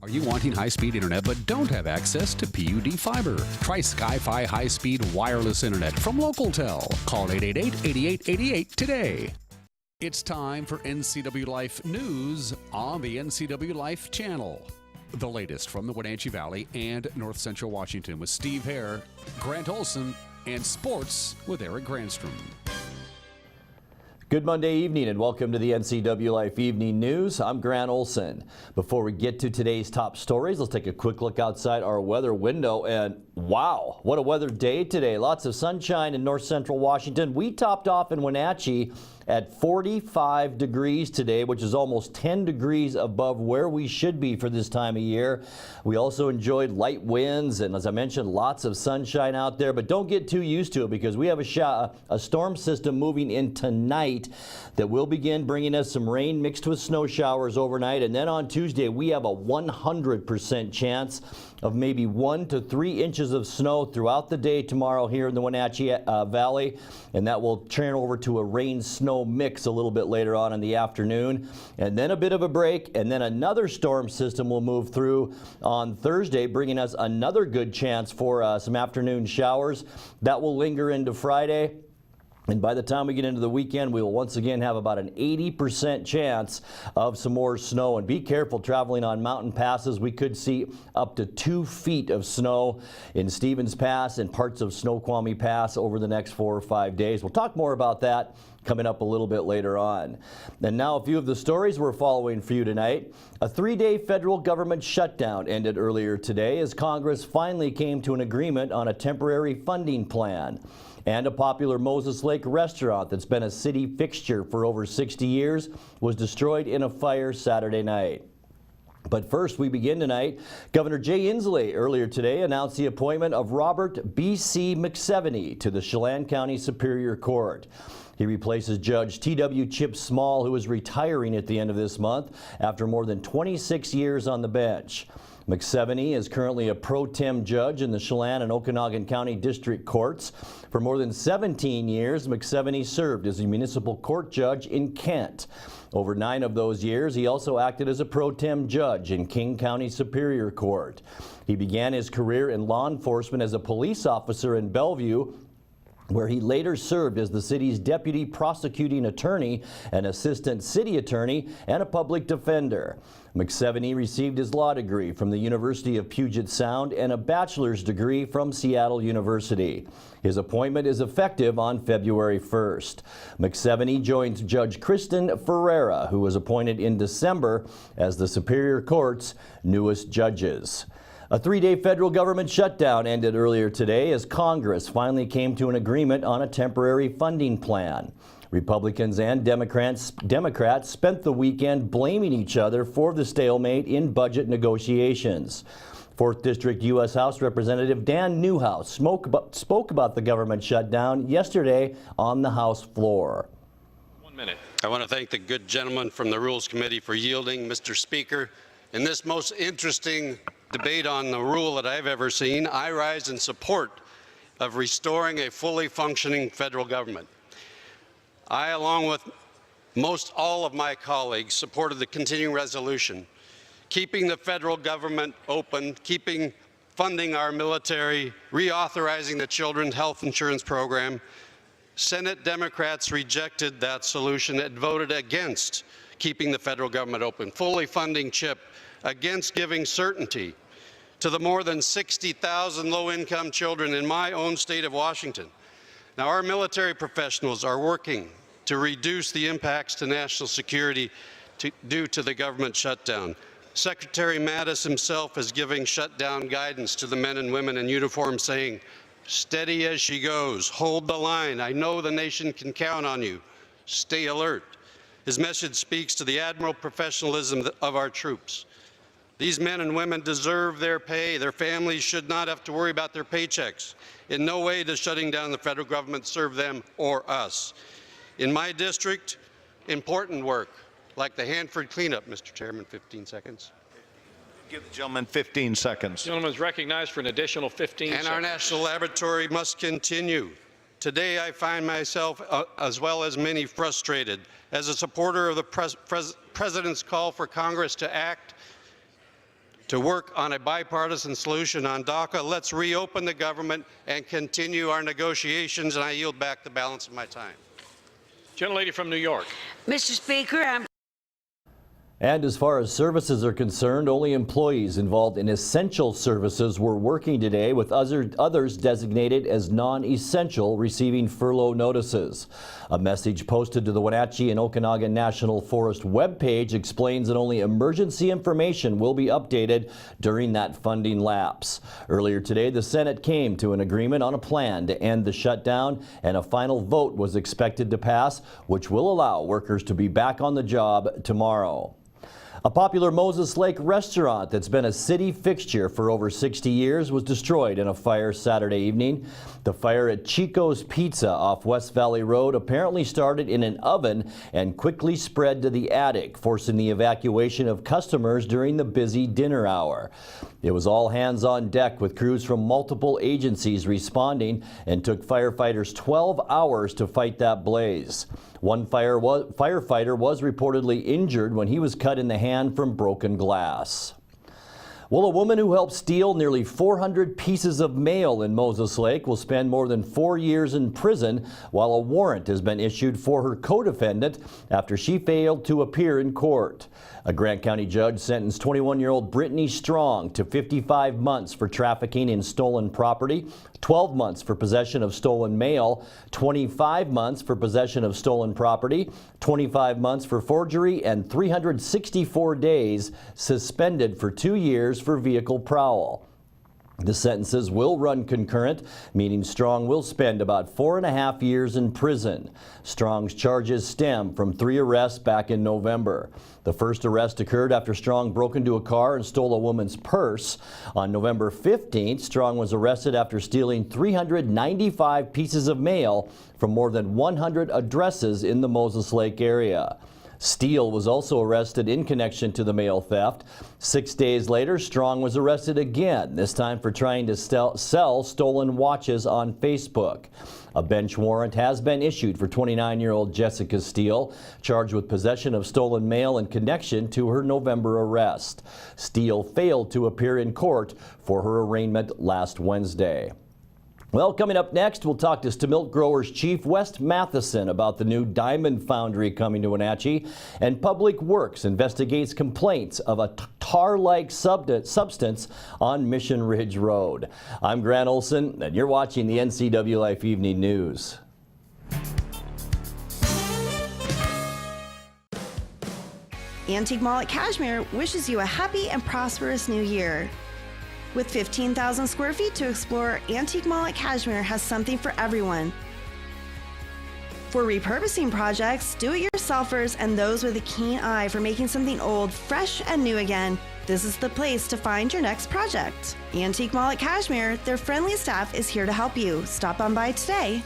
Are you wanting high-speed internet but don't have access to PUD fiber? Try Sky-Fi high-speed wireless internet from LocalTel. Call 888-8888 today. It's time for NCW Life News on the NCW Life channel. The latest from the Wenatchee Valley and North Central Washington with Steve Hare, Grant Olson, and sports with Eric Granstrom. Good Monday evening and welcome to the NCW Life Evening News. I'm Grant Olson. Before we get to today's top stories, let's take a quick look outside our weather window. And wow, what a weather day today. Lots of sunshine in North Central Washington. We topped off in Wenatchee at 45 degrees today, which is almost 10 degrees above where we should be for this time of year. We also enjoyed light winds and, as I mentioned, lots of sunshine out there, but don't get too used to it because we have a storm system moving in tonight that will begin bringing us some rain mixed with snow showers overnight. And then on Tuesday, we have a 100% chance of maybe 1 to 3 inches of snow throughout the day tomorrow here in the Wenatchee Valley, and that will turn over to a rain-snow mix a little bit later on in the afternoon. And then a bit of a break, and then another storm system will move through on Thursday, bringing us another good chance for some afternoon showers. That will linger into Friday. And by the time we get into the weekend, we will once again have about an 80% chance of some more snow. And be careful traveling on mountain passes. We could see up to 2 feet of snow in Stevens Pass and parts of Snoqualmie Pass over the next 4 or 5 days. We'll talk more about that coming up a little bit later on. And now a few of the stories we're following for you tonight. A 3-day federal government shutdown ended earlier today as Congress finally came to an agreement on a temporary funding plan. And a popular Moses Lake restaurant that's been a city fixture for over 60 years was destroyed in a fire Saturday night. But first, we begin tonight. Governor Jay Inslee earlier today announced the appointment of Robert B.C. McSeveny to the Chelan County Superior Court. He replaces Judge T.W. Chip Small, who is retiring at the end of this month after more than 26 years on the bench. McSeveny is currently a pro tem judge in the Chelan and Okanogan County District Courts. For more than 17 years, McSeveny served as a municipal court judge in Kent. Over 9 of those years, he also acted as a pro tem judge in King County Superior Court. He began his career in law enforcement as a police officer in Bellevue, where he later served as the city's deputy prosecuting attorney, an assistant city attorney, and a public defender. McSeveny received his law degree from the University of Puget Sound and a bachelor's degree from Seattle University. His appointment is effective on February 1st. McSeveny joins Judge Kristen Ferreira, who was appointed in December as the Superior Court's newest judges. A 3-day federal government shutdown ended earlier today as Congress finally came to an agreement on a temporary funding plan. Republicans and Democrats spent the weekend blaming each other for the stalemate in budget negotiations. 4th District U.S. House Representative Dan Newhouse spoke about the government shutdown yesterday on the House floor. 1 minute. I want to thank the good gentleman from the Rules Committee for yielding, Mr. Speaker. In this most interesting debate on the rule that I've ever seen, I rise in support of restoring a fully functioning federal government. I, along with most all of my colleagues, supported the continuing resolution, keeping the federal government open, funding our military, reauthorizing the Children's Health Insurance Program. Senate Democrats rejected that solution and voted against keeping the federal government open, fully funding CHIP, against giving certainty to the more than 60,000 low-income children in my own state of Washington. Now, our military professionals are working to reduce the impacts to national security due to the government shutdown. Secretary Mattis himself is giving shutdown guidance to the men and women in uniform, saying, "Steady as she goes, hold the line. I know the nation can count on you. Stay alert." His message speaks to the admirable professionalism of our troops. These men and women deserve their pay. Their families should not have to worry about their paychecks. In no way does shutting down the federal government serve them or us. In my district, important work, like the Hanford cleanup, Mr. Chairman, 15 seconds. Give the gentleman 15 seconds. The gentleman is recognized for an additional 15 seconds. And our national laboratory must continue. Today, I find myself, as well as many, frustrated. As a supporter of the President's call for Congress to act, to work on a bipartisan solution on DACA. Let's reopen the government and continue our negotiations, and I yield back the balance of my time. Gentlelady from New York. Mr. Speaker, And as far as services are concerned, only employees involved in essential services were working today, with others designated as non-essential receiving furlough notices. A message posted to the Wenatchee and Okanagan National Forest webpage explains that only emergency information will be updated during that funding lapse. Earlier today, the Senate came to an agreement on a plan to end the shutdown, and a final vote was expected to pass, which will allow workers to be back on the job tomorrow. A popular Moses Lake restaurant that's been a city fixture for over 60 years was destroyed in a fire Saturday evening. The fire at Chico's Pizza off West Valley Road apparently started in an oven and quickly spread to the attic, forcing the evacuation of customers during the busy dinner hour. It was all hands on deck, with crews from multiple agencies responding, and took firefighters 12 hours to fight that blaze. One firefighter was reportedly injured when he was cut in the hand from broken glass. Well, a woman who helped steal nearly 400 pieces of mail in Moses Lake will spend more than 4 years in prison, while a warrant has been issued for her co-defendant after she failed to appear in court. A Grant County judge sentenced 21-year-old Brittany Strong to 55 months for trafficking in stolen property, 12 months for possession of stolen mail, 25 months for possession of stolen property, 25 months for forgery, and 364 days suspended for 2 years for vehicle prowl. The sentences will run concurrent, meaning Strong will spend about 4.5 years in prison. Strong's charges stem from 3 arrests back in November. The first arrest occurred after Strong broke into a car and stole a woman's purse. On November 15th, Strong was arrested after stealing 395 pieces of mail from more than 100 addresses in the Moses Lake area. Steele was also arrested in connection to the mail theft. 6 days later, Strong was arrested again, this time for trying to sell stolen watches on Facebook. A bench warrant has been issued for 29-year-old Jessica Steele, charged with possession of stolen mail in connection to her November arrest. Steele failed to appear in court for her arraignment last Wednesday. Well, coming up next, we'll talk to milk growers Chief Wes Matheson about the new diamond foundry coming to Wenatchee, and Public Works investigates complaints of a tar-like substance on Mission Ridge Road. I'm Grant Olson, and you're watching the NCW Life Evening News. Antique Mall at Cashmere wishes you a happy and prosperous new year. With 15,000 square feet to explore, Antique Mall at Cashmere has something for everyone. For repurposing projects, do-it-yourselfers, and those with a keen eye for making something old fresh and new again, this is the place to find your next project. Antique Mall at Cashmere, their friendly staff is here to help you. Stop on by today.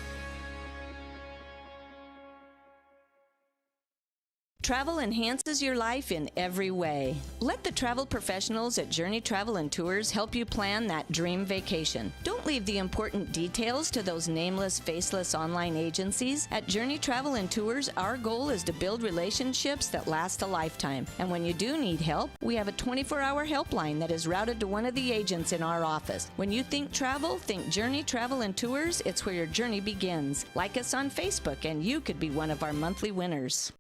Travel enhances your life in every way. Let the travel professionals at Journey Travel and Tours help you plan that dream vacation. Don't leave the important details to those nameless, faceless online agencies. At Journey Travel and Tours, our goal is to build relationships that last a lifetime. And when you do need help, we have a 24-hour helpline that is routed to one of the agents in our office. When you think travel, think Journey Travel and Tours. It's where your journey begins. Like us on Facebook, and you could be one of our monthly winners.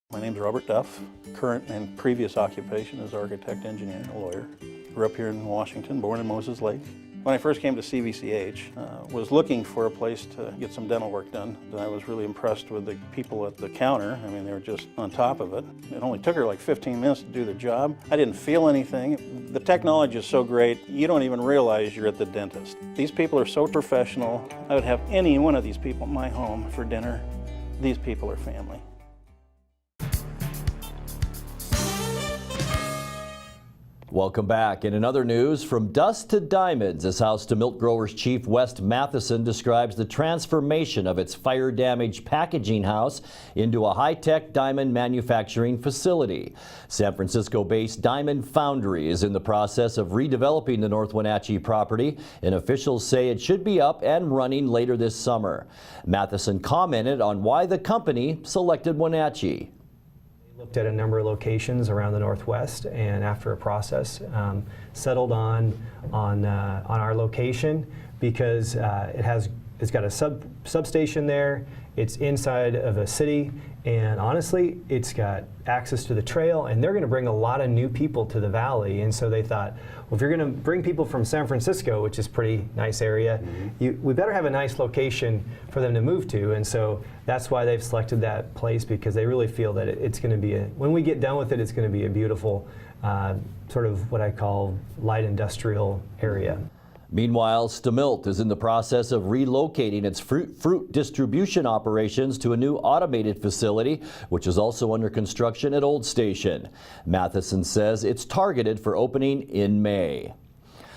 My name is Robert Duff. Current and previous occupation is architect, engineer, and lawyer. Grew up here in Washington, born in Moses Lake. When I first came to CVCH, was looking for a place to get some dental work done. And I was really impressed with the people at the counter. I mean, they were just on top of it. It only took her like 15 minutes to do the job. I didn't feel anything. The technology is so great, you don't even realize you're at the dentist. These people are so professional. I would have any one of these people in my home for dinner. These people are family. Welcome back. In another news, from dust to diamonds, as House to Milk Growers Chief Wes Matheson describes the transformation of its fire-damaged packaging house into a high-tech diamond manufacturing facility. San Francisco-based Diamond Foundry is in the process of redeveloping the North Wenatchee property, and officials say it should be up and running later this summer. Matheson commented on why the company selected Wenatchee. Looked at a number of locations around the Northwest, and after a process, settled on our location because it's got a substation there. It's inside of a city, and honestly, it's got access to the trail, and they're going to bring a lot of new people to the valley. And so they thought, well, if you're going to bring people from San Francisco, which is a pretty nice area, we better have a nice location for them to move to. And so that's why they've selected that place, because they really feel that it's going to be when we get done with it, it's going to be a beautiful sort of what I call light industrial area. Meanwhile, Stamilt is in the process of relocating its fruit distribution operations to a new automated facility, which is also under construction at Old Station. Matheson says it's targeted for opening in May.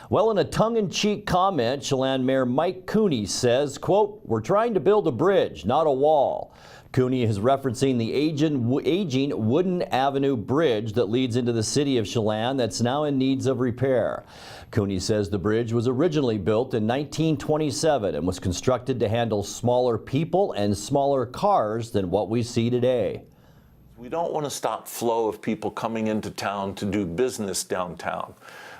Well, in a tongue-in-cheek comment, Chelan Mayor Mike Cooney says, quote, "We're trying to build a bridge, not a wall." Cooney is referencing the aging Wooden Avenue Bridge that leads into the city of Chelan that's now in needs of repair. Cooney says the bridge was originally built in 1927 and was constructed to handle smaller people and smaller cars than what we see today. We don't want to stop flow of people coming into town to do business downtown,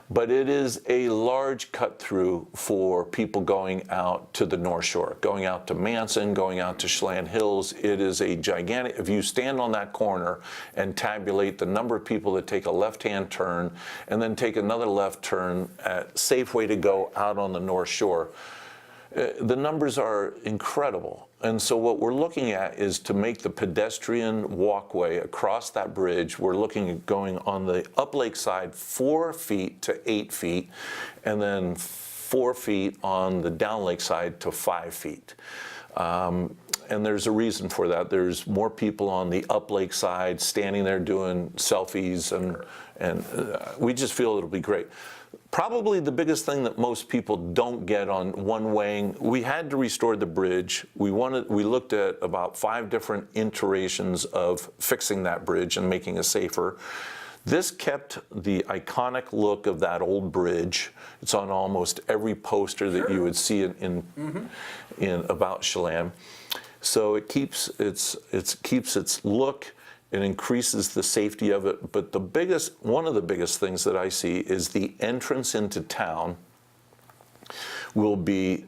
but it is a large cut through for people going out to the North Shore, going out to Manson, going out to Chelan Hills. It is a gigantic, if you stand on that corner and tabulate the number of people that take a left-hand turn and then take another left turn at safe way to go out on the North Shore, the numbers are incredible. And so what we're looking at is to make the pedestrian walkway across that bridge. We're looking at going on the up lake side 4 feet to 8 feet, and then 4 feet on the down lake side to 5 feet. And there's a reason for that. There's more people on the up lake side standing there doing selfies, and we just feel it'll be great. Probably the biggest thing that most people don't get on one-waying, we had to restore the bridge. We looked at about 5 different iterations of fixing that bridge and making it safer. This kept the iconic look of that old bridge. It's on almost every poster that you would see in about Chelan. So it keeps its look. It increases the safety of it, but one of the biggest things that I see is the entrance into town will be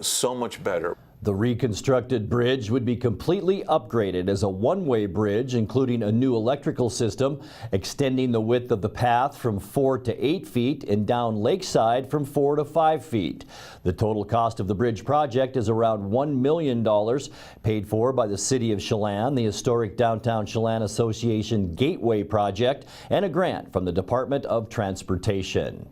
so much better. The reconstructed bridge would be completely upgraded as a one-way bridge, including a new electrical system, extending the width of the path from 4 to 8 feet and down lakeside from 4 to 5 feet. The total cost of the bridge project is around $1 million, paid for by the City of Chelan, the historic Downtown Chelan Association Gateway Project, and a grant from the Department of Transportation.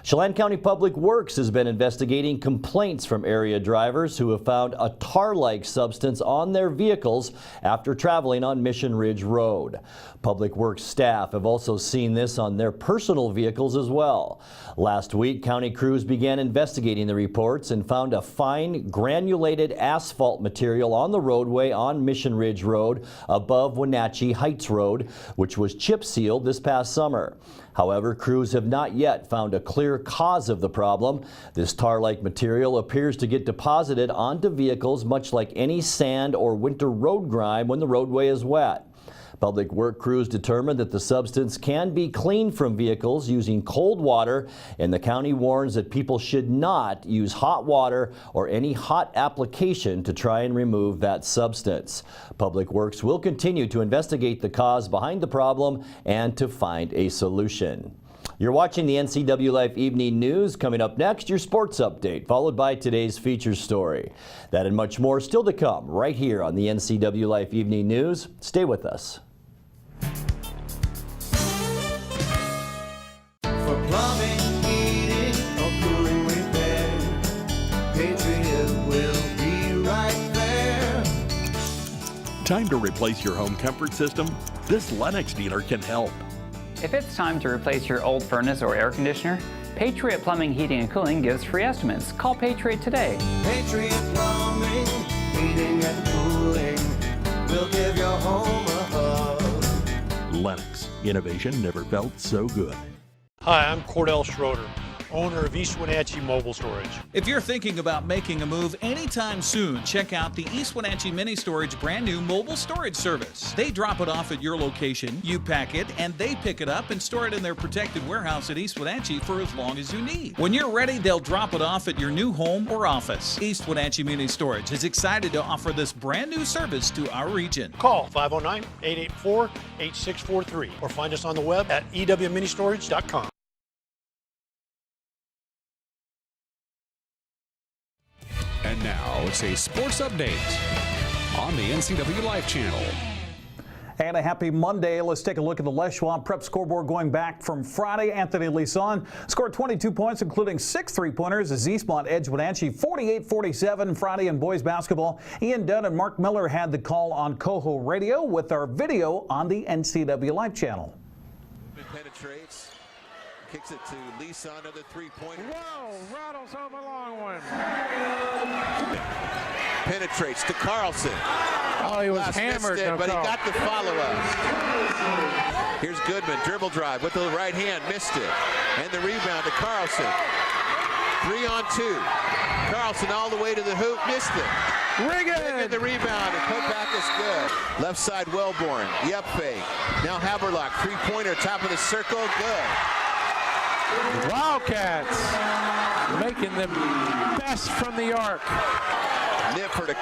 Chelan County Public Works has been investigating complaints from area drivers who have found a tar-like substance on their vehicles after traveling on Mission Ridge Road. Public Works staff have also seen this on their personal vehicles as well. Last week, county crews began investigating the reports and found a fine granulated asphalt material on the roadway on Mission Ridge Road above Wenatchee Heights Road, which was chip sealed this past summer. However, crews have not yet found a clear cause of the problem. This tar-like material appears to get deposited onto vehicles much like any sand or winter road grime when the roadway is wet. Public work crews determined that the substance can be cleaned from vehicles using cold water, and the county warns that people should not use hot water or any hot application to try and remove that substance. Public Works will continue to investigate the cause behind the problem and to find a solution. You're watching the NCW Life Evening News. Coming up next, your sports update, followed by today's feature story. That and much more still to come right here on the NCW Life Evening News. Stay with us. For plumbing, heating, or cooling repair, Patriot will be right there. Time to replace your home comfort system? This Lennox dealer can help. If it's time to replace your old furnace or air conditioner, Patriot Plumbing, Heating and Cooling gives free estimates. Call Patriot today. Patriot Plumbing, Heating and Cooling will give your home a hug. Lennox. Innovation never felt so good. Hi, I'm Cordell Schroeder, owner of East Wenatchee Mobile Storage. If you're thinking about making a move anytime soon, check out the East Wenatchee Mini Storage brand new mobile storage service. They drop it off at your location, you pack it, and they pick it up and store it in their protected warehouse at East Wenatchee for as long as you need. When you're ready, they'll drop it off at your new home or office. East Wenatchee Mini Storage is excited to offer this brand new service to our region. Call 509-884-8643 or find us on the web at ewministorage.com. And now it's a sports update on the NCW Life channel. And a happy Monday. Let's take a look at the Les Schwab Prep scoreboard going back from Friday. Anthony Leeson scored 22 points, including 6 3-pointers as Eastmont edged Wenatchee 48-47. Friday in boys basketball, Ian Dunn and Mark Miller had the call on Coho Radio with our video on the NCW Life channel. Penetrates, kicks it to Leeson, another 3-pointer. Whoa, rattles home a long one. Penetrates to Carlson. Oh, he was hammered, but he got the follow-up. Here's Goodman, dribble drive with the right hand, missed it. And the rebound to Carlson. 3-on-2. Carlson all the way to the hoop, missed it. Riggin! The rebound, and put back is good. Left side, Wellborn, yep fake. Now Haberlock, 3-pointer, top of the circle, good. Wildcats making the best from the arc. Nipper to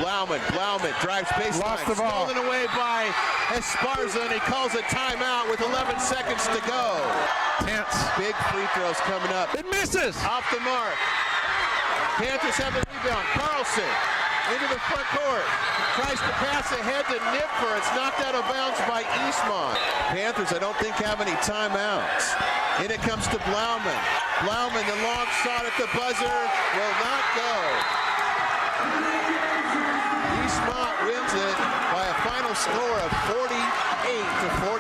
Blauman. Blauman drives baseline. Lost the ball. Stolen away by Esparza, and he calls a timeout with 11 seconds to go. Tense. Big free throws coming up. It misses. Off the mark. Panthers have the rebound. Carlson into the front court. Tries to pass ahead to Nipper. It's knocked out of bounds by Eastmont. Panthers, I don't think, have any timeouts. In it comes to Blauman. Blauman, the long shot at the buzzer, will not go. Eastmont wins it by a final score of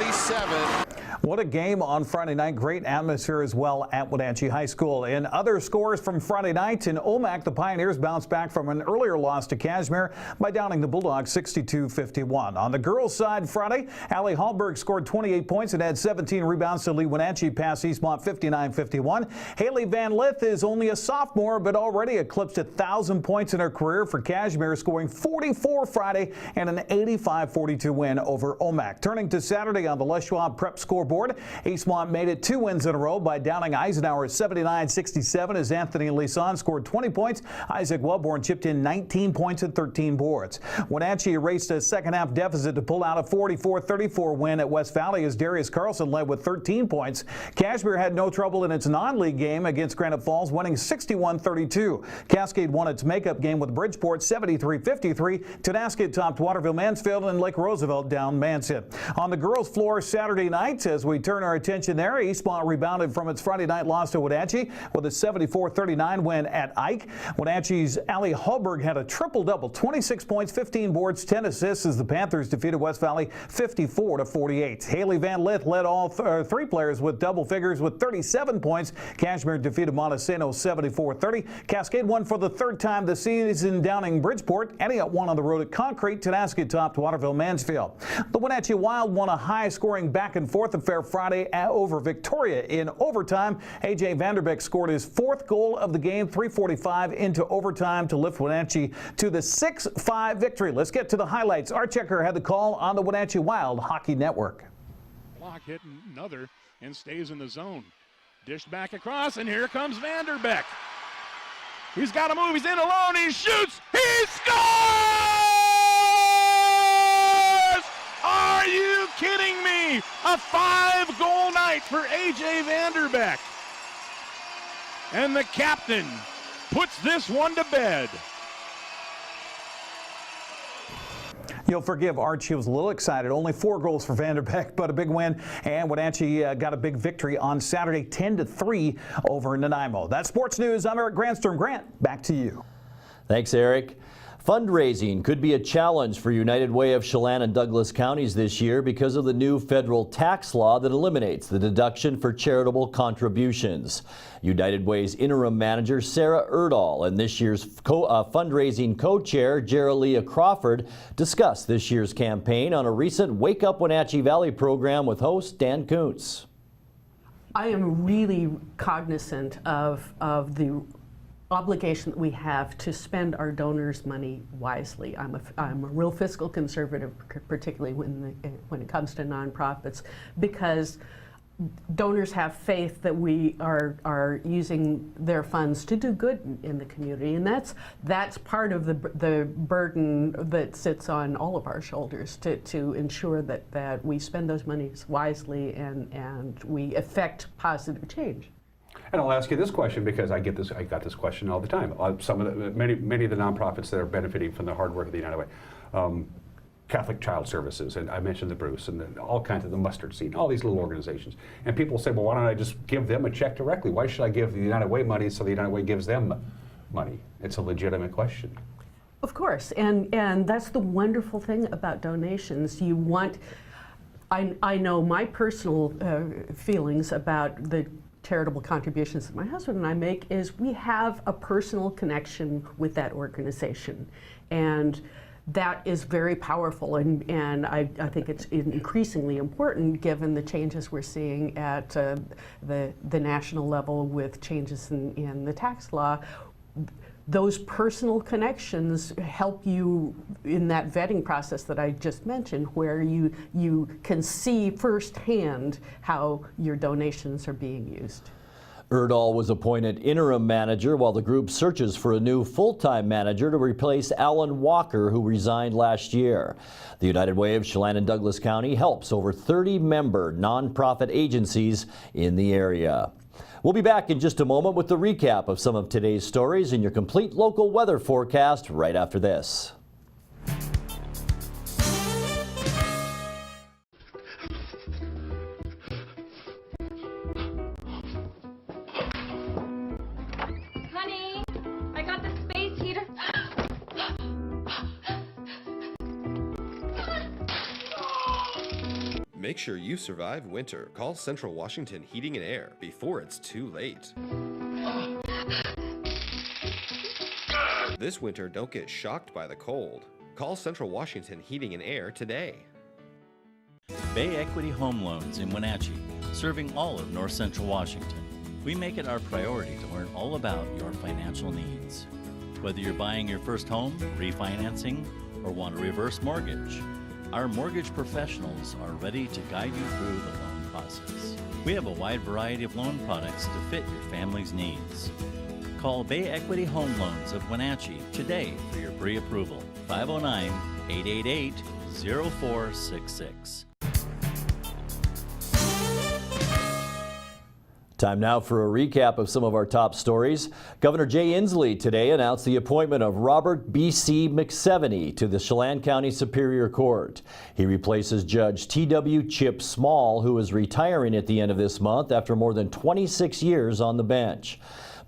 48-47. What a game on Friday night. Great atmosphere as well at Wenatchee High School. In other scores from Friday night in Omak, the Pioneers bounced back from an earlier loss to Kashmir by downing the Bulldogs 62-51. On the girls' side Friday, Allie Hallberg scored 28 points and had 17 rebounds to lead Wenatchee past Eastmont 59-51. Haley Van Lith is only a sophomore but already eclipsed 1,000 points in her career for Kashmir, scoring 44 Friday and an 85-42 win over Omak. Turning to Saturday on the Les Schwab Prep scoreboard, Eastmont made it 2 wins in a row by downing Eisenhower 79-67 as Anthony Leeson scored 20 points. Isaac Wellborn chipped in 19 points and 13 boards. Wenatchee erased a second-half deficit to pull out a 44-34 win at West Valley as Darius Carlson led with 13 points. Kashmir had no trouble in its non-league game against Granite Falls, winning 61-32. Cascade won its makeup game with Bridgeport 73-53. Tonasket topped Waterville Mansfield and Lake Roosevelt down Manson. On the girls' floor Saturday night, as we turn our attention there, Eastmont rebounded from its Friday night loss to Wenatchee with a 74-39 win at Ike. Wenatchee's Allie Hallberg had a triple-double, 26 points, 15 boards, 10 assists as the Panthers defeated West Valley 54-48. Haley Van Lith led all 3 players with double figures with 37 points. Kashmir defeated Montesano 74-30. Cascade won for the 3rd time this season, downing Bridgeport. Antioch won on the road at Concrete. Tonasket topped Waterville Mansfield. The Wenatchee Wild won a high-scoring back-and-forth affair Friday over Victoria in overtime. A.J. Vanderbeek scored his 4th goal of the game, 3:45 into overtime to lift Wenatchee to the 6-5 victory. Let's get to the highlights. Our checker had the call on the Wenatchee Wild Hockey Network. Block hitting another and stays in the zone. Dished back across, and here comes Vanderbeek. He's got to move. He's in alone. He shoots. He scores! Are you kidding me? A 5-goal night for A.J. Vanderbeek. And the captain puts this one to bed. You'll forgive Arch, he was a little excited. Only 4 goals for Vanderbeek, but a big win. And Wenatchee got a big victory on Saturday, 10-3 over Nanaimo. That's sports news. I'm Eric Grandstrom. Grant, back to you. Thanks, Eric. Fundraising could be a challenge for United Way of Chelan and Douglas counties this year because of the new federal tax law that eliminates the deduction for charitable contributions. United Way's interim manager Sarah Erdahl and this year's fundraising co-chair Jeralia Crawford discussed this year's campaign on a recent Wake Up Wenatchee Valley program with host Dan Kuntz. I am really cognizant of the obligation that we have to spend our donors' money wisely. I'm a real fiscal conservative, particularly when it comes to nonprofits, because donors have faith that we are using their funds to do good in the community, and that's part of the burden that sits on all of our shoulders to ensure that we spend those monies wisely and we affect positive change. And I'll ask you this question because I got this question all the time. Many of the nonprofits that are benefiting from the hard work of the United Way, Catholic Child Services, and I mentioned the Bruce, and all kinds of the Mustard Seed, all these little organizations. And people say, well, why don't I just give them a check directly? Why should I give the United Way money so the United Way gives them money? It's a legitimate question. Of course, and that's the wonderful thing about donations. You want, I know my personal feelings about the charitable contributions that my husband and I make is we have a personal connection with that organization, and that is very powerful, and I think it's increasingly important given the changes we're seeing at the national level with changes in the tax law. Those personal connections help you in that vetting process that I just mentioned, where you can see firsthand how your donations are being used. Erdahl was appointed interim manager while the group searches for a new full-time manager to replace Alan Walker, who resigned last year. The United Way of Chelan and Douglas County helps over 30 member nonprofit agencies in the area. We'll be back in just a moment with the recap of some of today's stories and your complete local weather forecast right after this. Honey, I got the space heater. Make sure you survive winter. Call Central Washington Heating and Air before it's too late. This winter, don't get shocked by the cold. Call Central Washington Heating and Air today. Bay Equity Home Loans in Wenatchee, serving all of North Central Washington. We make it our priority to learn all about your financial needs. Whether you're buying your first home, refinancing, or want a reverse mortgage, our mortgage professionals are ready to guide you through the loan process. We have a wide variety of loan products to fit your family's needs. Call Bay Equity Home Loans of Wenatchee today for your pre-approval. 509-888-0466. Time now for a recap of some of our top stories. Governor Jay Inslee today announced the appointment of Robert B.C. McSeveny to the Chelan County Superior Court. He replaces Judge T.W. Chip Small, who is retiring at the end of this month after more than 26 years on the bench.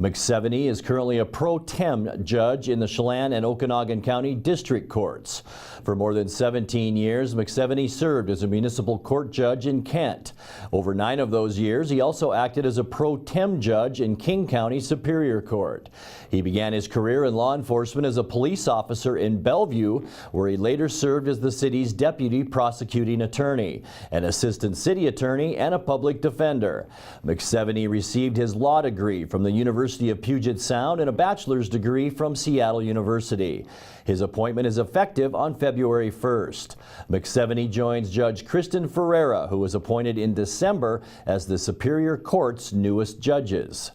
McSeveny is currently a pro tem judge in the Chelan and Okanagan County District Courts. For more than 17 years, McSeveny served as a municipal court judge in Kent. Over 9 of those years, he also acted as a pro tem judge in King County Superior Court. He began his career in law enforcement as a police officer in Bellevue, where he later served as the city's deputy prosecuting attorney, an assistant city attorney, and a public defender. McSeveny received his law degree from the University of Puget Sound and a bachelor's degree from Seattle University. His appointment is effective on February 1st. McSeveny joins Judge Kristen Ferreira, who was appointed in December as the Superior Court's newest judges.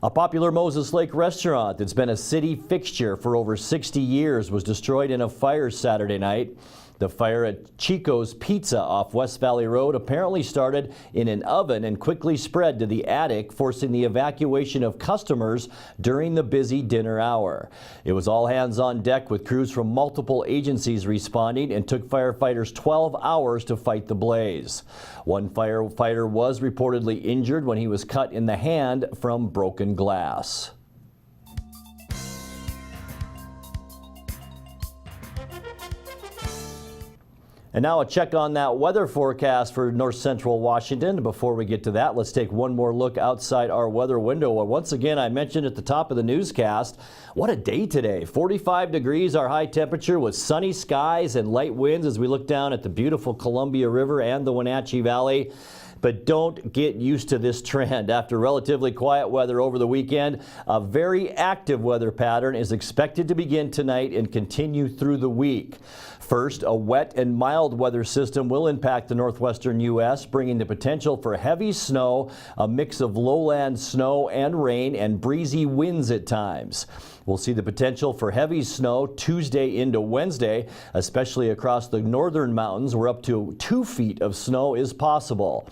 A popular Moses Lake restaurant that's been a city fixture for over 60 years was destroyed in a fire Saturday night. The fire at Chico's Pizza off West Valley Road apparently started in an oven and quickly spread to the attic, forcing the evacuation of customers during the busy dinner hour. It was all hands on deck with crews from multiple agencies responding and took firefighters 12 hours to fight the blaze. One firefighter was reportedly injured when he was cut in the hand from broken glass. And now a check on that weather forecast for north central Washington. Before we get to that, let's take one more look outside our weather window. Once again, I mentioned at the top of the newscast, what a day today. 45 degrees, our high temperature, with sunny skies and light winds as we look down at the beautiful Columbia River and the Wenatchee Valley. but don't get used to this trend. After relatively quiet weather over the weekend, a very active weather pattern is expected to begin tonight and continue through the week. First, a wet and mild weather system will impact the northwestern U.S., bringing the potential for heavy snow, a mix of lowland snow and rain, and breezy winds at times. We'll see the potential for heavy snow Tuesday into Wednesday, especially across the northern mountains where up to 2 feet of snow is possible.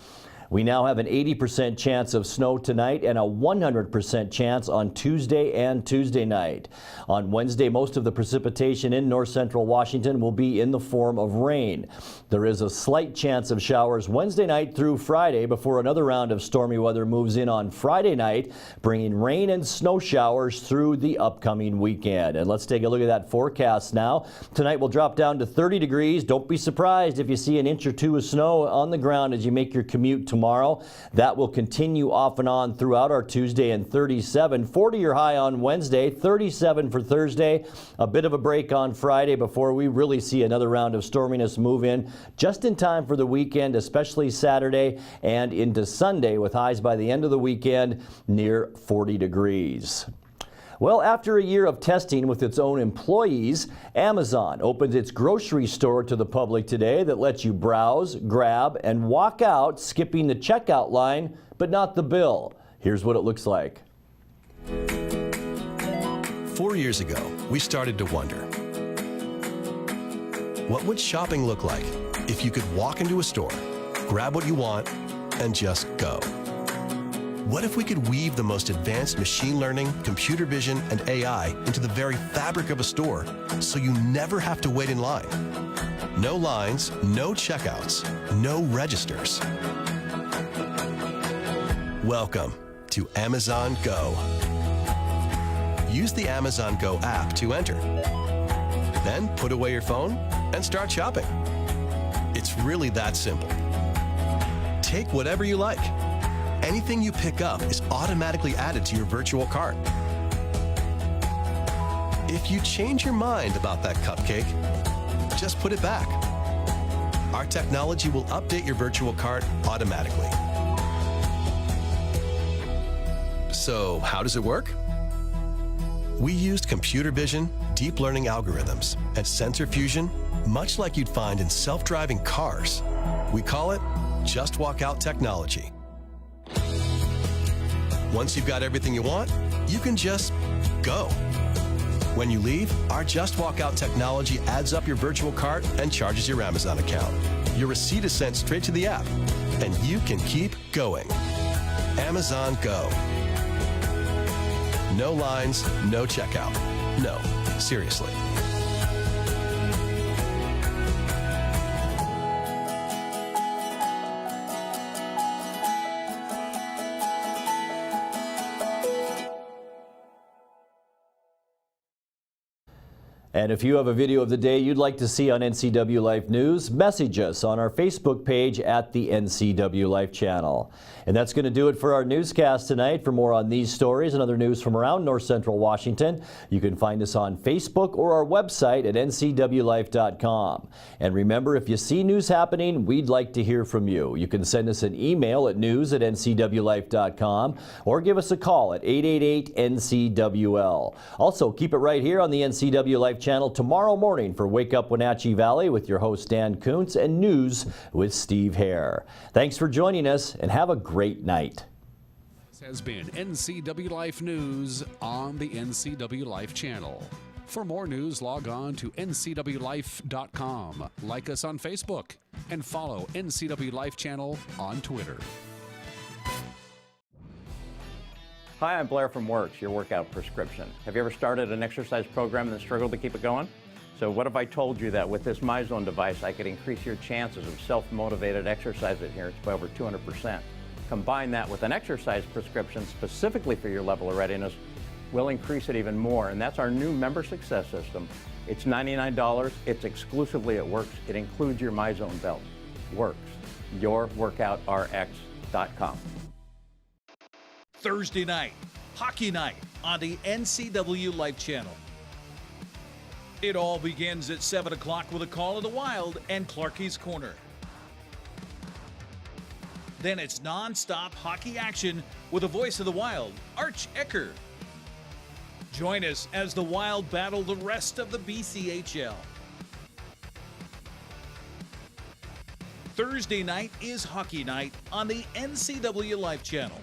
We now have an 80% chance of snow tonight and a 100% chance on Tuesday and Tuesday night. On Wednesday, most of the precipitation in north central Washington will be in the form of rain. There is a slight chance of showers Wednesday night through Friday before another round of stormy weather moves in on Friday night, bringing rain and snow showers through the upcoming weekend. And let's take a look at that forecast now. Tonight will drop down to 30 degrees. Don't be surprised if you see an inch or two of snow on the ground as you make your commute tomorrow. That will continue off and on throughout our Tuesday, and 37. 40 your high on Wednesday, 37 for Thursday. A bit of a break on Friday before we really see another round of storminess move in just in time for the weekend, especially Saturday and into Sunday, with highs by the end of the weekend near 40 degrees. Well, after a year of testing with its own employees, Amazon opens its grocery store to the public today that lets you browse, grab, and walk out, skipping the checkout line, but not the bill. Here's what it looks like. 4 years ago, we started to wonder, what would shopping look like if you could walk into a store, grab what you want, and just go? What if we could weave the most advanced machine learning, computer vision, and AI into the very fabric of a store so you never have to wait in line? No lines, no checkouts, no registers. Welcome to Amazon Go. Use the Amazon Go app to enter. Then put away your phone and start shopping. It's really that simple. Take whatever you like. Anything you pick up is automatically added to your virtual cart. If you change your mind about that cupcake, just put it back. Our technology will update your virtual cart automatically. So, how does it work? We used computer vision, deep learning algorithms, and sensor fusion, much like you'd find in self-driving cars. We call it Just Walk Out technology. Once you've got everything you want, you can just go. When you leave, our Just Walk Out technology adds up your virtual cart and charges your Amazon account. Your receipt is sent straight to the app, and you can keep going. Amazon Go. No lines, no checkout. No, seriously. And if you have a video of the day you'd like to see on NCW Life News, message us on our Facebook page at the NCW Life channel. And that's going to do it for our newscast tonight. For more on these stories and other news from around north central Washington, you can find us on Facebook or our website at ncwlife.com. And remember, if you see news happening, we'd like to hear from you. You can send us an email at news@ncwlife.com or give us a call at 888-NCWL. Also, keep it right here on the NCW Life channel tomorrow morning for Wake Up Wenatchee Valley with your host Dan Kuntz and News with Steve Hare. Thanks for joining us and have a great night. This has been NCW Life News on the NCW Life channel. For more news, log on to ncwlife.com, like us on Facebook, and follow NCW Life channel on Twitter. Hi, I'm Blair from Works, your workout prescription. Have you ever started an exercise program and struggled to keep it going? So what if I told you that with this MyZone device, I could increase your chances of self-motivated exercise adherence by over 200%. Combine that with an exercise prescription specifically for your level of readiness, we'll increase it even more. And that's our new member success system. It's $99. It's exclusively at Works. It includes your MyZone belt. Works. YourWorkoutRx.com. Thursday night, hockey night on the NCW Life channel. It all begins at 7 o'clock with a call of the Wild and Clarkie's Corner. Then it's non-stop hockey action with a voice of the Wild, Arch Ecker. Join us as the Wild battle the rest of the BCHL. Thursday night is hockey night on the NCW Life Channel.